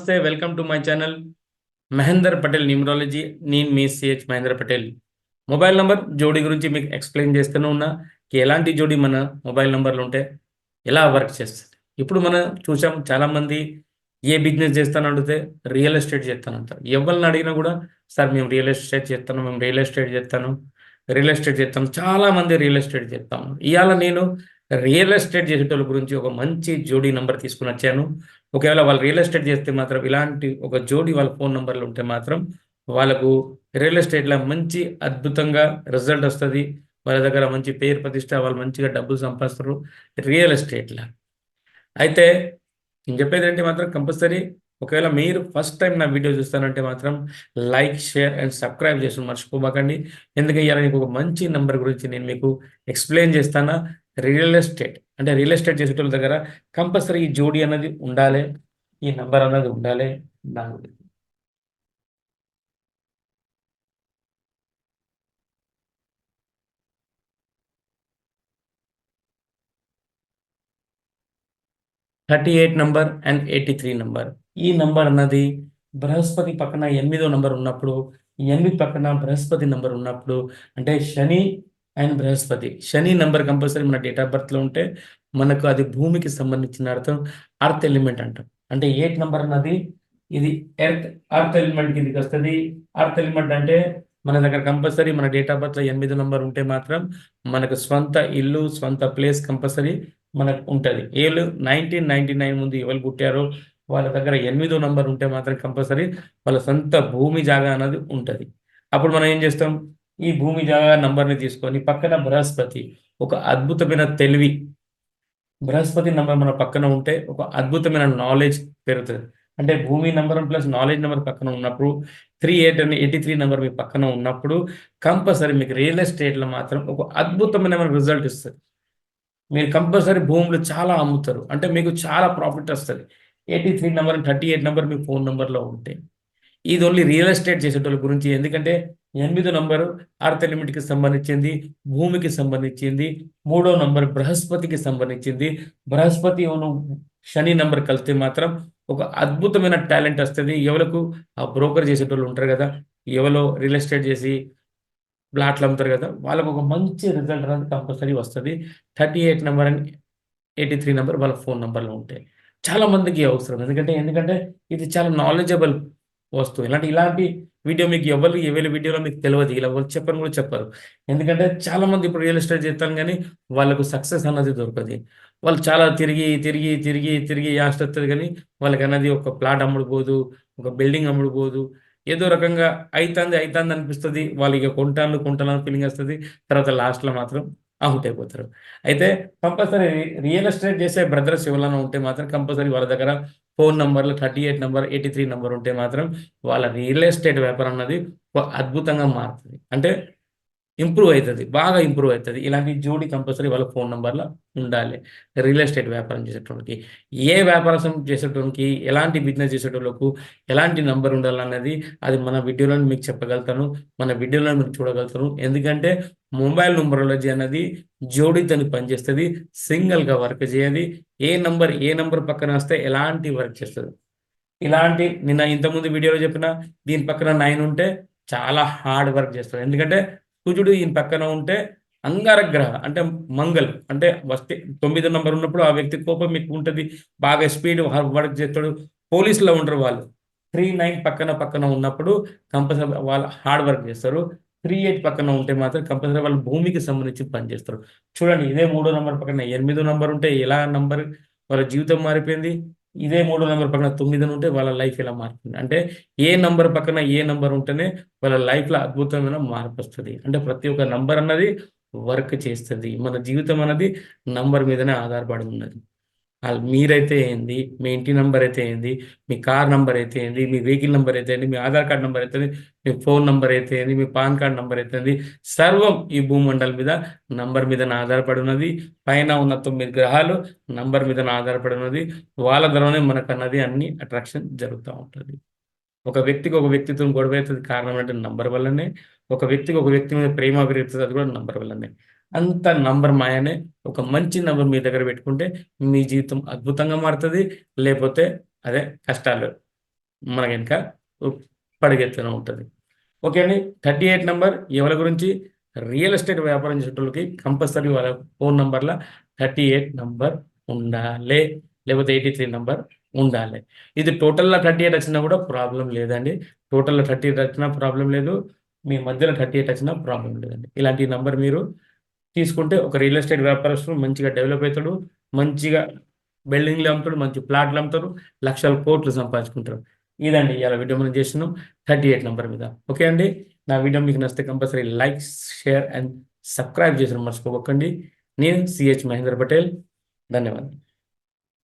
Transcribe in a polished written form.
నమస్తే. Welcome to my channel Mahender Patel numerology. నేను మీ CH Mahender Patel. Mobile number జోడీ గురించి మీకు ఎక్స్ప్లెయిన్ చేస్తూనే ఉన్నా. ఎలాంటి జోడీ మన మొబైల్ నంబర్లు ఉంటే ఎలా వర్క్ చేస్తుంది. ఇప్పుడు మనం చూసాం, చాలామంది ఏ బిజినెస్ చేస్తాను అడిగితే రియల్ ఎస్టేట్ చేస్తానంటారు. ఎవరిని అడిగినా కూడా సార్ మేము రియల్ ఎస్టేట్ చేస్తాను, మేము రియల్ ఎస్టేట్ చేస్తాను, రియల్ ఎస్టేట్ చేస్తాం. చాలామంది రియల్ ఎస్టేట్ చేస్తాము. ఇవాళ నేను రియల్ ఎస్టేట్ చేసేటోళ్ళ గురించి ఒక మంచి జోడీ నంబర్ తీసుకుని వచ్చాను. ఒకవేళ వాళ్ళు రియల్ ఎస్టేట్ చేస్తే మాత్రం ఇలాంటి ఒక జోడీ వాళ్ళ ఫోన్ నంబర్లు ఉంటే మాత్రం వాళ్ళకు రియల్ ఎస్టేట్లో మంచి అద్భుతంగా రిజల్ట్ వస్తుంది. వాళ్ళ దగ్గర మంచి పేరు ప్రతిష్ట, వాళ్ళు మంచిగా డబ్బులు సంపాదిస్తారు రియల్ ఎస్టేట్లో. అయితే నేను చెప్పేది ఏంటి మాత్రం కంపల్సరీ, ఒకవేళ మీరు ఫస్ట్ టైం నా వీడియో చూస్తానంటే మాత్రం లైక్, షేర్ అండ్ సబ్స్క్రైబ్ చేసి మర్చిపోబాకండి. ఎందుకంటే ఇవాళ నీకు ఒక మంచి నెంబర్ గురించి నేను మీకు ఎక్స్ప్లెయిన్ చేస్తాను. రియల్ ఎస్టేట్ అంటే రియల్ ఎస్టేట్ చేసేటోళ్ళ దగ్గర కంపల్సరీ ఈ జోడీ అనేది ఉండాలి, ఈ నెంబర్ అనేది ఉండాలి. దాని గురించి 38 నంబర్ అండ్ 83 నంబర్. ఈ నంబర్ అన్నది బృహస్పతి పక్కన 8వ నంబర్ ఉన్నప్పుడు, 8 పక్కన బృహస్పతి నంబర్ ఉన్నప్పుడు, అంటే Shani and Brihaspati. Shani number compulsory మన డేట్ ఆఫ్ బర్త్లో ఉంటే మనకు అది భూమికి సంబంధించిన అర్థం, అర్త్ ఎలిమెంట్ అంటాం. అంటే 8 నంబర్ అన్నది ఇది అర్త్ ఎలిమెంట్ కిందకి వస్తుంది. అర్త్ ఎలిమెంట్ అంటే మన దగ్గర కంపల్సరీ మన డేట్ ఆఫ్ బర్త్లో 8 నంబర్ ఉంటే మాత్రం మనకు స్వంత ఇల్లు, స్వంత ప్లేస్ కంపల్సరీ మనకు ఉంటుంది. ఏళ్ళు 1999 ముందు ఎవరు పుట్టారో వాళ్ళ దగ్గర 8వ నంబర్ ఉంటే మాత్రం కంపల్సరీ వాళ్ళ సొంత భూమి జాగా అనేది ఉంటుంది. అప్పుడు మనం ఏం చేస్తాం, ఈ భూమి జాగా నంబర్ని తీసుకొని పక్కన బృహస్పతి, ఒక అద్భుతమైన తెలివి, బృహస్పతి నంబర్ మన పక్కన ఉంటే ఒక అద్భుతమైన నాలెడ్జ్ పెరుగుతుంది. అంటే భూమి నంబర్ ప్లస్ నాలెడ్జ్ నెంబర్ పక్కన ఉన్నప్పుడు 38 అని 83 నెంబర్ మీ పక్కన ఉన్నప్పుడు కంపల్సరీ మీకు రియల్ ఎస్టేట్లో మాత్రం ఒక అద్భుతమైన రిజల్ట్ ఇస్తుంది. మీరు కంపల్సరీ భూములు చాలా అమ్ముతారు, అంటే మీకు చాలా ప్రాఫిట్ వస్తుంది. 83 నెంబర్, 38 నెంబర్ మీ ఫోన్ నెంబర్లో ఉంటే. ఇది ఓన్లీ రియల్ ఎస్టేట్ చేసేటోళ్ళ గురించి. ఎందుకంటే 8వ నంబరు అర్త్ ఎలిమెంట్కి సంబంధించింది, భూమికి సంబంధించింది. 3వ నంబర్ బృహస్పతికి సంబంధించింది. బృహస్పతి శని నంబర్ కలిస్తే మాత్రం ఒక అద్భుతమైన టాలెంట్ వస్తుంది. ఎవరికి ఆ బ్రోకర్ చేసేటోళ్ళు ఉంటారు కదా, ఎవరో రియల్ ఎస్టేట్ చేసి ప్లాట్లు అమ్ముతారు కదా, వాళ్ళకు ఒక మంచి రిజల్ట్ అనేది కంపల్సరీ వస్తుంది. 38 నెంబర్ అండ్ 83 నెంబర్ వాళ్ళ ఫోన్ నెంబర్లో ఉంటాయి. చాలా మందికి అవసరం. ఎందుకంటే ఇది చాలా నాలెడ్జబుల్ వస్తువు. ఇలాంటి వీడియో మీకు ఎవరి వీడియోలో మీకు తెలియదు, ఇలా వాళ్ళు చెప్పని కూడా చెప్పరు. ఎందుకంటే చాలా మంది ఇప్పుడు రియల్ ఎస్టేట్ చేస్తాను కానీ వాళ్ళకు సక్సెస్ అన్నది దొరకదు. వాళ్ళు చాలా తిరిగి తిరిగి తిరిగి తిరిగి యాస్ట్ వస్తుంది కానీ వాళ్ళకి అన్నది ఒక ప్లాట్ అమ్ముడుపోదు, ఒక బిల్డింగ్ అమ్ముడుపోదు. ఏదో రకంగా అవుతుంది అనిపిస్తుంది. వాళ్ళు ఇక కొంటాను ఫీలింగ్ వస్తుంది. తర్వాత లాస్ట్లో మాత్రం అవుట్ అయిపోతారు. అయితే కంపల్సరీ రియల్ ఎస్టేట్ చేసే బ్రదర్స్ ఎవరైనా ఉంటే మాత్రం కంపల్సరీ వాళ్ళ దగ్గర ఫోన్ నంబర్లు 38 నంబర్, 83 నంబర్ ఉంటే మాత్రం వాళ్ళ రియల్ ఎస్టేట్ వ్యాపారం అన్నది అద్భుతంగా మారుతుంది. అంటే ఇంప్రూవ్ అవుతుంది, బాగా ఇంప్రూవ్ అవుతుంది. ఇలాంటి జోడీ కంపల్సరీ వాళ్ళ ఫోన్ నెంబర్లో ఉండాలి. రియల్ ఎస్టేట్ వ్యాపారం చేసేటోళ్ళకి, ఏ వ్యాపారం చేసేటోళ్ళకి, ఎలాంటి బిజినెస్ చేసేటోళ్ళకు ఎలాంటి నంబర్ ఉండాలన్నది అది మన వీడియోలో మీకు చెప్పగలుగుతాను, మన వీడియోలో మీరు చూడగలుగుతారు. ఎందుకంటే మొబైల్ నంబరాలజీ అనేది జోడీతో పనిచేస్తుంది, సింగిల్గా వర్క్ చేయది. ఏ నంబర్ పక్కన వస్తే ఎలాంటి వర్క్ చేస్తుంది. ఇలాంటి నిన్న ఇంతకుముందు వీడియోలో చెప్పిన దీని పక్కన 9 ఉంటే చాలా హార్డ్ వర్క్ చేస్తారు. ఎందుకంటే కుజుడు ఈయన పక్కన ఉంటే అంగారగ్రహ అంటే మంగళ్ అంటే వస్తే 9 నంబర్ ఉన్నప్పుడు ఆ వ్యక్తి కోపం మీకు ఉంటుంది, బాగా స్పీడ్ వర్క్ చేస్తాడు. పోలీసులో ఉంటారు వాళ్ళు. 39 పక్కన ఉన్నప్పుడు కంపల్సరీ వాళ్ళు హార్డ్ వర్క్ చేస్తారు. 38 పక్కన ఉంటే మాత్రం కంపల్సరీ వాళ్ళు భూమికి సంబంధించి పని చేస్తారు. చూడండి, ఇదే 3వ నంబర్ పక్కన 8వ నంబర్ ఉంటే ఎలా నంబర్ వాళ్ళ జీవితం మారిపోయింది. ఇదే 3వ నంబర్ పక్కన 9 ఉంటే వాళ్ళ లైఫ్ ఎలా మారుతుంది. అంటే ఏ నంబర్ పక్కన ఏ నంబర్ ఉంటేనే వాళ్ళ లైఫ్లో అద్భుతమైన మార్పు వస్తుంది. అంటే ప్రతి ఒక్క నంబర్ అన్నది వర్క్ చేస్తుంది. మన జీవితం అనేది నంబర్ మీదనే ఆధారపడి ఉన్నది. మీరైతే ఏంది, మీ ఇంటి నంబర్ అయితే ఏంది, మీ కార్ నంబర్ అయితే ఏంది, మీ వెహికల్ నంబర్ అయితే ఏంది, మీ ఆధార్ కార్డ్ నంబర్ అయితే మీ ఫోన్ నంబర్ అయితే ఏంది, మీ పాన్ కార్డ్ నంబర్ అయితే ఏంది, సర్వం ఈ భూమండలం మీద నంబర్ మీద ఆధారపడి ఉన్నది. పైన ఉన్న 9 గ్రహాలు నంబర్ మీద ఆధారపడి ఉన్నది. వాళ్ళ ద్వారానే మనకు అన్నది అన్ని అట్రాక్షన్ జరుగుతూ ఉంటుంది. ఒక వ్యక్తికి ఒక వ్యక్తితో గొడవ అవుతుంది కారణం అంటే నంబర్ వల్లనే. ఒక వ్యక్తికి ఒక వ్యక్తి మీద ప్రేమ పెరుగుతుంది, అది కూడా నంబర్ వల్లనే. అంత నంబర్ మాయనే. ఒక మంచి నంబర్ మీ దగ్గర పెట్టుకుంటే మీ జీవితం అద్భుతంగా మారుతుంది, లేకపోతే అదే కష్టాలు. మన వెనుక పడిగెత్తూనే ఉంటుంది. ఓకే అండి. 38 నంబర్ ఎవరి గురించి? రియల్ ఎస్టేట్ వ్యాపారం చేసేటోళ్ళకి కంపల్సరీ వాళ్ళ ఫోన్ నంబర్‌ల 38 నంబర్ ఉండాలే. లేకపోతే 83 నంబర్ ఉండాలి. ఇది టోటల్‌లో 38 వచ్చినా కూడా ప్రాబ్లమ్ లేదండి. టోటల్‌లో 38 వచ్చినా ప్రాబ్లమ్ లేదు. మీ మధ్యలో 38 వచ్చినా ప్రాబ్లమ్ లేదండి. ఇలాంటి నంబర్ మీరు తీసుకుంటే ఒక రియల్ ఎస్టేట్ వ్యాపారస్తుడు మంచిగా డెవలప్ అవుతాడు. మంచిగా బిల్డింగ్‌లు అమ్ముతాడు. మంచి ప్లాట్‌లు అమ్ముతారు. లక్షల కోట్లు సంపాదించుకుంటారు. ఇదండి ఇయాల వీడియో మనం చేస్తున్నాం 38 నంబర్ మీద. ఓకే అండి. నా వీడియో మీకు నచ్చితే compulsory like, share and subscribe చేయడం మర్చిపోకండి. నేను సిహెచ్ మహేందర్ పటేల్. ధన్యవాదాలు.